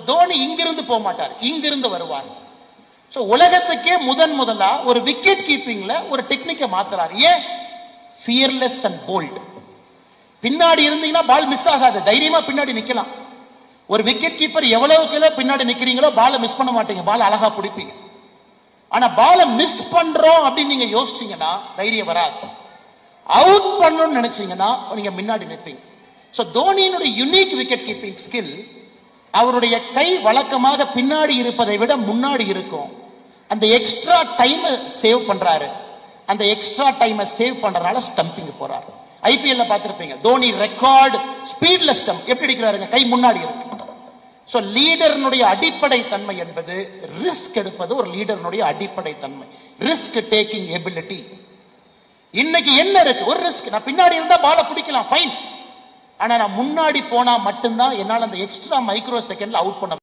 தோனி இங்கிருந்து போக மாட்டார், இங்கிருந்து வருவார். உலகத்துக்கே முதலா ஒரு விக்கெட் கீப்பிங்ல ஒரு டெக்னிக்கை மாத்துறாரு. ஏன்? Fearless and bold. பின்னாடி இருந்தீங்கன்னா பால் மிஸ் ஆகாது, தைரியமா பின்னாடி நிக்கலாம். ஒரு விக்கெட் கீப்பர் எவ்வளவுக்கு பின்னாடி நிக்கிறீங்களோ பால மிஸ் பண்ண மாட்டீங்க, பால் அழகா பிடிப்பீங்க. ஆனா பால மிஸ் பண்றோம் அப்படின்னு நீங்க யோசிச்சீங்கன்னா தைரியம் வராது. அவுட் பண்ணணும்னு நினைச்சீங்கன்னா நீங்க முன்னாடி நிற்பீங்க. தோனியினுடைய யூனிக் விக்கெட் கீப்பிங் ஸ்கில், அவருடைய கை வழக்கமாக பின்னாடி இருப்பதை விட முன்னாடி இருக்கும். அந்த எக்ஸ்ட்ரா டைம் சேவ் பண்றாரு. அந்த எக்ஸ்ட்ரா டைம் சேவ் பண்றதுனால ஸ்டம்பிங் போறாரு. ஐபிஎல்ல பார்த்திருப்பீங்க, தோனி ரெக்கார்ட் ஸ்பீட்ல ஸ்டம்ப் எப்படி அடிக்கிறாருங்க, கை முன்னாடி இருக்கு. லீடர்னுடைய அடிப்படை தன்மை என்பது ரிஸ்க் எடுப்பது ஒரு லீடர்னுடைய அடிப்படை தன்மை, ரிஸ்க் டேக்கிங் எபிலிட்டி. இன்னைக்கு என்ன இருக்கு? ஒரு ரிஸ்க். நான் பின்னாடி இருந்தா பால பிடிக்கலாம், ஃபைன். ஆனா நான் முன்னாடி போனா மட்டும்தான் என்னால் அந்த எக்ஸ்ட்ரா மைக்ரோ செகண்ட்ல அவுட் பண்ண